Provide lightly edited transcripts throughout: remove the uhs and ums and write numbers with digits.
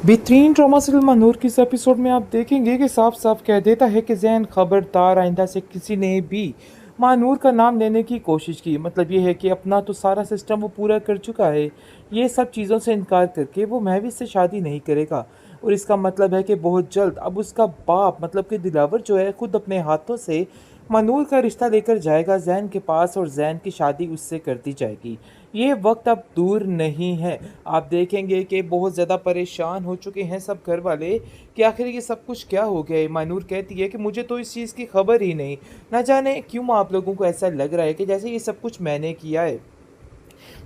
बेहतरीन drama serial Manur की इस एपिसोड में आप देखेंगे कि साफ साफ कह देता है कि जैन खबरदार आइंदा से किसी ने भी मानूर का नाम लेने की कोशिश की। मतलब ये है कि अपना तो सारा सिस्टम वो पूरा कर चुका है, ये सब चीज़ों से इनकार करके वो महविश से शादी नहीं करेगा। और इसका मतलब है कि बहुत जल्द अब उसका बाप मतलब कि दिलावर जो है खुद अपने हाथों से मनूर का रिश्ता लेकर जाएगा जैन के पास और जैन की शादी उससे कर दी जाएगी। ये वक्त अब दूर नहीं है। आप देखेंगे कि बहुत ज़्यादा परेशान हो चुके हैं सब घर वाले कि आखिर ये सब कुछ क्या हो गया है। मानूर कहती है कि मुझे तो इस चीज़ की खबर ही नहीं, ना जाने क्यों आप लोगों को ऐसा लग रहा है कि जैसे ये सब कुछ मैंने किया है।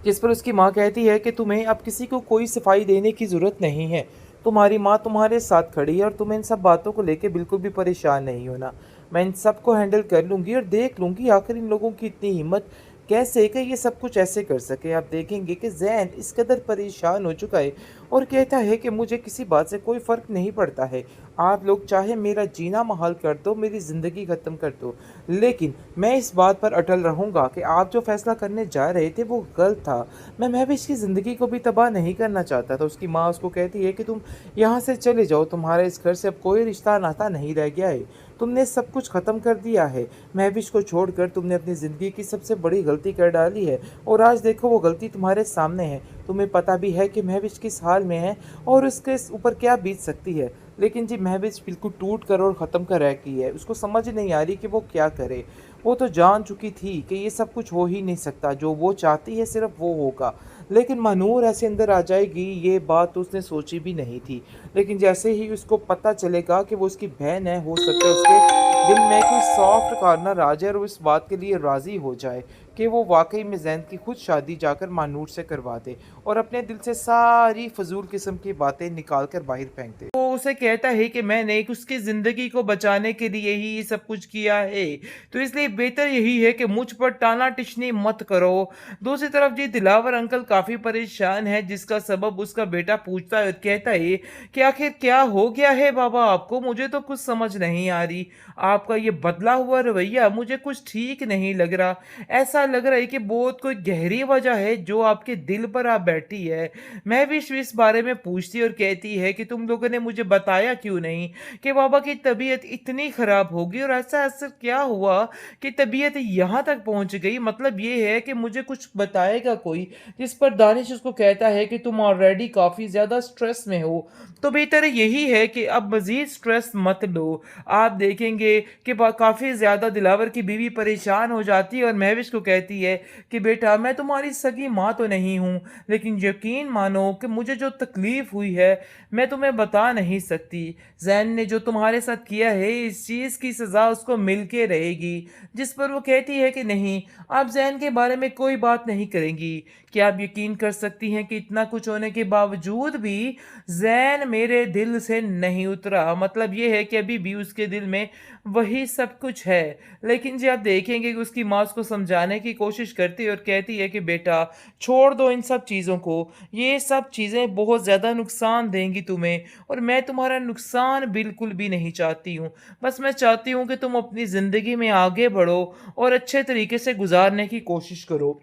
जिस पर उसकी माँ कहती है कि तुम्हें अब किसी को कोई सफाई देने की ज़रूरत नहीं है, तुम्हारी माँ तुम्हारे साथ खड़ी है और तुम्हें इन सब बातों को लेकर बिल्कुल भी परेशान नहीं होना। मैं इन सब को हैंडल कर लूँगी और देख लूँगी आखिर इन लोगों की इतनी हिम्मत कैसे कि ये सब कुछ ऐसे कर सके। आप देखेंगे कि जैन इस कदर परेशान हो चुका है और कहता है कि मुझे किसी बात से कोई फ़र्क नहीं पड़ता है। आप लोग चाहे मेरा जीना महाल कर दो, मेरी ज़िंदगी ख़त्म कर दो, लेकिन मैं इस बात पर अटल रहूँगा कि आप जो फ़ैसला करने जा रहे थे वो गलत था। मैं भी इसकी ज़िंदगी को भी तबाह नहीं करना चाहता था। उसकी माँ उसको कहती है कि तुम यहाँ से चले जाओ, तुम्हारा इस घर से अब कोई रिश्ता नाता नहीं रह गया है, तुमने सब कुछ ख़त्म कर दिया है। महविश को छोड़कर तुमने अपनी ज़िंदगी की सबसे बड़ी गलती कर डाली है और आज देखो वो गलती तुम्हारे सामने है। तुम्हें पता भी है कि महविश किस हाल में है और उसके ऊपर क्या बीत सकती है, लेकिन जी महविश बिल्कुल टूट कर और ख़त्म कर रह गई है। उसको समझ नहीं आ रही कि वो क्या करे। वो तो जान चुकी थी कि ये सब कुछ हो ही नहीं सकता, जो वो चाहती है सिर्फ वो होगा, लेकिन मनूर ऐसे अंदर आ जाएगी ये बात तो उसने सोची भी नहीं थी। लेकिन जैसे ही उसको पता चलेगा कि वो उसकी बहन है, हो सकता है उसके दिल में कोई सॉफ्ट कॉर्नर आ जाए और वो इस बात के लिए राज़ी हो जाए कि वो वाकई में जैन की खुद शादी जाकर मानूर से करवा दे और अपने दिल से सारी फजूल किस्म की बातें निकाल कर बाहर फेंक दे। वो उसे कहता है कि मैंने उसकी ज़िंदगी को बचाने के लिए ही ये सब कुछ किया है, तो इसलिए बेहतर यही है कि मुझ पर टाना टिचनी मत करो। दूसरी तरफ जी दिलावर अंकल काफ़ी परेशान है, जिसका सबब उसका बेटा पूछता है और कहता है कि आखिर क्या हो गया है बाबा आपको, मुझे तो कुछ समझ नहीं आ रही। आपका ये बदला हुआ रवैया मुझे कुछ ठीक नहीं लग रहा। ऐसा लग रहा है कि बहुत कोई गहरी वजह है जो आपके दिल पर आ बैठी है। मैं भी इस बारे में पूछती और कहती है कि तुम लोगों ने मुझे बताया क्यों नहीं कि बाबा की तबीयत इतनी खराब होगी और ऐसा ऐसा क्या हुआ कि तबीयत यहाँ तक पहुँच गई। मतलब ये है कि मुझे कुछ बताएगा कोई। जिस पर दानिश उसको कहता है कि तुम ऑलरेडी काफ़ी ज़्यादा स्ट्रेस में हो, तो बेहतर यही है कि अब मज़ीद स्ट्रेस मत लो। आप देखेंगे कि काफ़ी ज़्यादा दिलावर की बीवी परेशान हो जाती है और महविश को कहती है कि बेटा मैं तुम्हारी सगी माँ तो नहीं हूँ, लेकिन यकीन मानो कि मुझे जो तकलीफ़ हुई है मैं तुम्हें बता नहीं सकती। जैन ने जो तुम्हारे साथ किया है इस चीज़ की सज़ा उसको मिल के रहेगी। जिस पर वो कहती है कि नहीं, आप जैन के बारे में कोई बात नहीं करेंगी। क्या आप यकीन कर सकती हैं कि इतना कुछ होने के बावजूद भी जैन मेरे दिल से नहीं उतरा। मतलब ये है कि अभी भी उसके दिल में वही सब कुछ है। लेकिन जी आप देखेंगे कि उसकी माँ उसको समझाने की कोशिश करती है और कहती है कि बेटा छोड़ दो इन सब चीज़ों को, ये सब चीज़ें बहुत ज़्यादा नुकसान देंगी तुम्हें और मैं तुम्हारा नुकसान बिल्कुल भी नहीं चाहती हूँ। बस मैं चाहती हूँ कि तुम अपनी ज़िंदगी में आगे बढ़ो और अच्छे तरीके से गुजारने की कोशिश करो।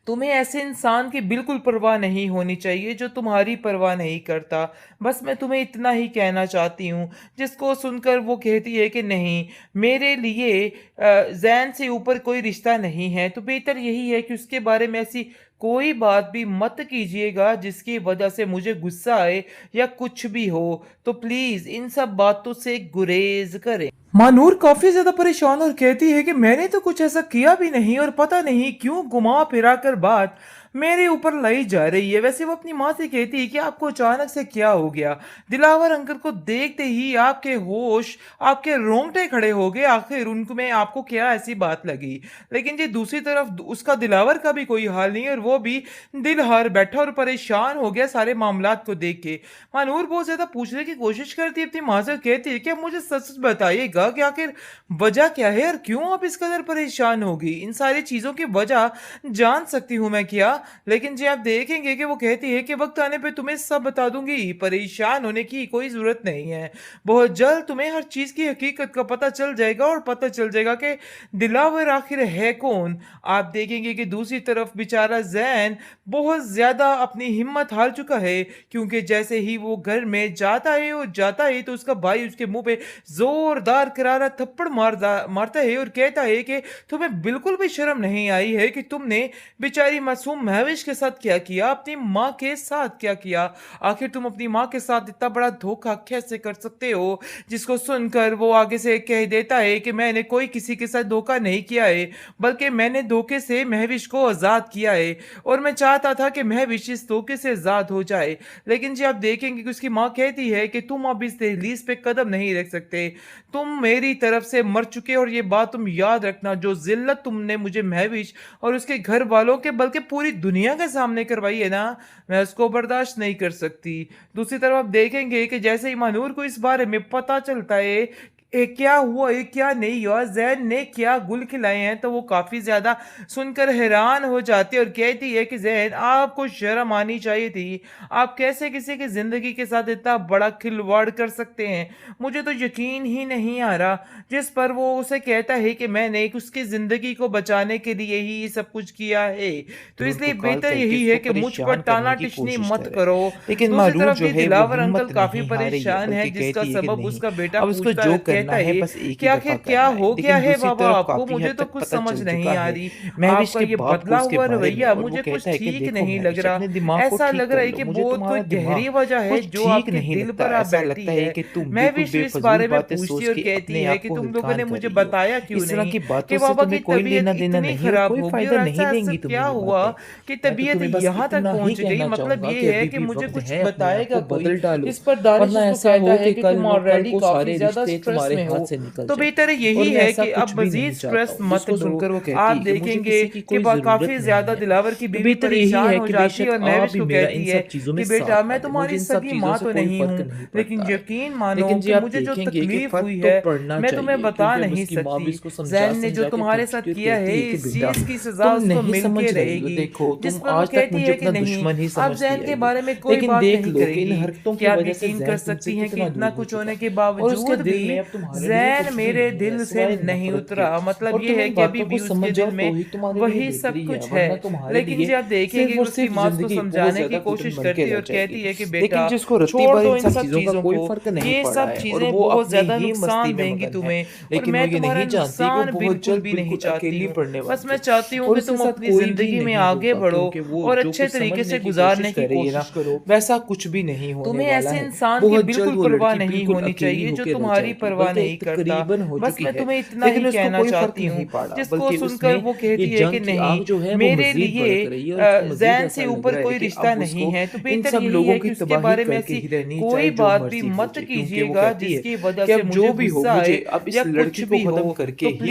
तुम्हें ऐसे इंसान की बिल्कुल परवाह नहीं होनी चाहिए जो तुम्हारी परवाह नहीं करता। बस मैं तुम्हें इतना ही कहना चाहती हूँ। जिसको सुनकर वो कहती है कि नहीं, मेरे लिए जैन से ऊपर कोई रिश्ता नहीं है, तो बेहतर यही है कि उसके बारे में ऐसी कोई बात भी मत कीजिएगा जिसकी वजह से मुझे गुस्सा आए या कुछ भी हो। तो प्लीज़ इन सब बातों से गुरेज करें। मानूर काफी ज्यादा परेशान और कहती है कि मैंने तो कुछ ऐसा किया भी नहीं और पता नहीं क्यों घुमा फिरा कर बात मेरे ऊपर लाई जा रही है। वैसे वो अपनी माँ से कहती है कि आपको अचानक से क्या हो गया। दिलावर अंकल को देखते ही आपके होश, आपके रोंगटे खड़े हो गए। आखिर उनको में आपको क्या ऐसी बात लगी। लेकिन जी दूसरी तरफ उसका दिलावर का भी कोई हाल नहीं और वो भी दिल हार बैठा और परेशान हो गया सारे मामलात को देख के। मानूर बहुत ज्यादा पूछने की कोशिश करती है अपनी माँ से, कहती है कि आप मुझे सच सच बताइएगा कि आखिर वजह क्या है और क्यों आप इस कदर परेशान होगी। इन सारी चीजों की वजह जान सकती हूँ मैं क्या? लेकिन जी आप देखेंगे कि वो कहती है कि वक्त आने पे तुम्हें सब बता दूंगी, परेशान होने की कोई जरूरत नहीं है। बहुत जल्द तुम्हें हर चीज की हकीकत का पता चल जाएगा और पता चल जाएगा कि दिलावर आखिर है कौन। आप देखेंगे कि दूसरी तरफ बेचारा जैन बहुत ज्यादा अपनी हिम्मत हार चुका है, क्योंकि जैसे ही वो घर में जाता है तो उसका भाई उसके मुंह पे जोरदार करारा थप्पड़ मारता है और कहता है कि तुम्हें बिल्कुल भी शर्म नहीं आई है कि तुमने बेचारी मासूम महविश के साथ क्या किया, अपनी माँ के साथ क्या किया। आखिर तुम अपनी माँ के साथ इतना बड़ा धोखा कैसे कर सकते हो। जिसको सुनकर वो आगे से कह देता है कि मैंने कोई किसी के साथ धोखा नहीं किया है, बल्कि मैंने धोखे से महविश को आजाद किया है और मैं चाहता था कि महविश इस धोखे से आजाद हो जाए। लेकिन जी आप देखेंगे कि उसकी माँ कहती है कि तुम अब इस दहलीज पे कदम नहीं रख सकते, तुम मेरी तरफ से मर चुके और ये बात तुम याद रखना, जो जिल्लत तुमने मुझे महविश और उसके घर वालों के बल्कि पूरी दुनिया के सामने करवाई है ना, मैं उसको बर्दाश्त नहीं कर सकती। दूसरी तरफ आप देखेंगे कि जैसे ही मानूर को इस बारे में पता चलता है क्या हुआ है क्या नहीं हुआ, जैन ने क्या गुल खिलाए हैं, तो वो काफी ज्यादा सुनकर हैरान हो जाती है और कहती है कि जैन आपको शर्म आनी चाहिए थी, आप कैसे किसी की जिंदगी के साथ इतना बड़ा खिलवाड़ कर सकते हैं। मुझे तो यकीन ही नहीं आ रहा। जिस पर वो उसे कहता है कि मैंने उसकी जिंदगी को बचाने के लिए ही सब कुछ किया है, तो मानूर को इसलिए कॉल बेहतर करके यही उसको है कि मुझ पर परेशान टाना करने की टिचनी कोशिश मत कर रहा है। करो। लेकिन दूसरी मानूर तरफ जो भी है वो दिलावर अंकल हिम्मत काफी नहीं हारेगी है, परेशान है, बल्कि जिसका कहती है कि सबब नहीं, उसका बेटा अब उसको पूछता जो कहता करना है है बस एक कि ही आखिर दफा क्या करना है। हो गया लेकिन है दूसरी बाबा तरफ आपको, काफी मुझे हद तो तक कुछ पता समझ चल नहीं चुका आ है रही। महविश आपका के ये बाप को बदला उसके हुआ बारे में, रवैया और वो मुझे कहता कुछ है कि ठीक देखो नहीं लग महविश रहा। अपने दिमाग को ऐसा ठीक लग कर रहा है लो, कि मुझे बहुत कोई तुम्हारा गहरी दिमाग वजह है कुछ जो ठीक आपके नहीं दिल लगता। पर आ ऐसा बैठती लगता है है। कि तुम बिल्कुल महविश इस बेफजूल बारे में बातें पूछती सोच और के कहती अपने है आप कि को तुम लोगों हलकान ने कर मुझे रही हो। बताया क्यों इस तरह नहीं की कि बातों से बाबा की तुम्हें कोई तबीयत लेना देना इतनी नहीं और खराब कोई होगी और फायदा ऐसा नहीं ऐसा देंगी तुम्हें क्या ये हुआ बातें। कि मैं तो तबीयत तुम्हें बस यहाँ तक इतना ही पहुंच गई। कहना मतलब चाहूंगा ये कि है अभी कि भी मुझे वक्त कुछ है अपने आप बताएगा को कोई। बदल डालो, इस पर दानिश वरना उसको ऐसा कहता हो है कि कि कल तुम न कल ऑलरेडी को काफी सारे ज्यादा रिश्ते स्ट्रेस तुम्हारे में हाथ हो, से निकल तो जाए। बेहतर और यही मैं है ऐसा कि कुछ अब भी मजीद नहीं चाहता स्ट्रेस हूँ। मत जिसको लो। सुनकर वो आप कहती है कि मुझे देखेंगे किसी की कि कोई काफी जरूरत नहीं ज्यादा है। दिलावर की तो बीवी बेहतर यही परेशान है हो कि जाती है बेशक और आप महविश भी को मेरा इन कहती है सब चीजों में कि बेटा साथ ना मैं दें, मुझे तुम्हारी इन सब सगी चीजों माँ से तो कोई नहीं फर्क हूँ, नहीं लेकिन पड़ता है। यकीन मानो लेकिन जी कि आप मुझे जो देखेंगे कि तकलीफ फर्क हुई तो है पड़ना मैं तुम्हें चाहिए, बता क्योंकि अब नहीं उसकी माँ भी सकती। इसको समझा जैन ने जो समझा के तुम्हारे थक साथ चुकी और किया है कहती है कि इस बेटा चीज की सजा तुम उसको नहीं मिल समझ के रही हो। रहेगी। देखो जिस तुम पर वो आज तक कहती मुझे है कि अपना नहीं, दुश्मन ही आप समझती जैन के आई हो, बारे में कोई लेकिन बात देख नहीं लो कि इन करेंगी। हरकतों की क्या आप वजह से यकीन कर जैन तुमसे सकती हैं कि कितना इतना दूर हो कुछ चुका होने है, के और उसके बावजूद भी दिल में अब तुम्हारे लिए जैन कुछ भी मेरे नहीं है दिल से सिवाय नहीं नफरत के। उतरा। मतलब और ये तुम है इन कि अभी बातों भी को उसके समझ दिल जाओ में तो ही तुम्हारे लिए वही सब बेहतरी है, कुछ है। वरना तुम्हारे लेकिन लिए जी आप देखेंगे सिर्फ कि और उसकी सिर्फ माँ उसको जिंदगी बहुत समझाने की ज्यादा घुटन कोशिश बन के करती है रह और कहती जाएगी। है कि लेकिन बेटा जिसको रत्ती छोड़ भर दो इन इन सब सब चीजों का चीजों कोई को, फर्क नहीं ये पड़ा सब है और चीजें वो बहुत अपनी ज्यादा ही मस्ती नुकसान में देंगी मगन है। तुम्हें और लेकिन वो मैं ये तुम्हारा नहीं जानती कि वो नुकसान बहुत बिल्कुल जल्द भी नहीं बिल्कुल चाहती अकेली हूँ। पड़ने बस वाली मैं है, चाहती हूँ और कि उसके तुम साथ अपनी कोई भी जिंदगी में नहीं आगे होगा, बढ़ो क्योंकि वो और जो अच्छे कुछ तरीके समझने से की कोशिश गुजारने की कर रही है ना, कोशिश करो। वैसा कुछ भी नहीं होने तुम्हें वाला ऐसे है। इंसान की बहुत बिल्कुल जल्द वो परवाह लड़की नहीं बिल्कुल होनी अकेली चाहिए जो होके रह तुम्हारी जाएगी, परवाह बल्कि नहीं करता। तकरीबन हो बस चुकी मैं है। तुम्हें इतना ही लेकिन उसको कहना कोई फर्क चाहती नहीं हूँ, पड़ा, जिसको बल्कि सुनकर उसमें वो ये कहती है कि जंग की नहीं आग जो है वो मेरे मजीद लिए भड़क रही है, और उसको मजीद जैन से ऐसा लग ऊपर रहा है कोई कि रिश्ता अब नहीं उसको है, तो इन बेहतर सब यही लोगों है की कि उसके तबाही बारे में करके ऐसी ही रहनी, कोई चाहे जो बात भी मर्जी हो मत जाए, क्योंकि वो कीजिएगा कहती है जिसकी वजह कि से अब मुझे जो भी हो, गुस्सा मुझे आए अब इस या लड़की कुछ को भी हो। खत्म करके तो ही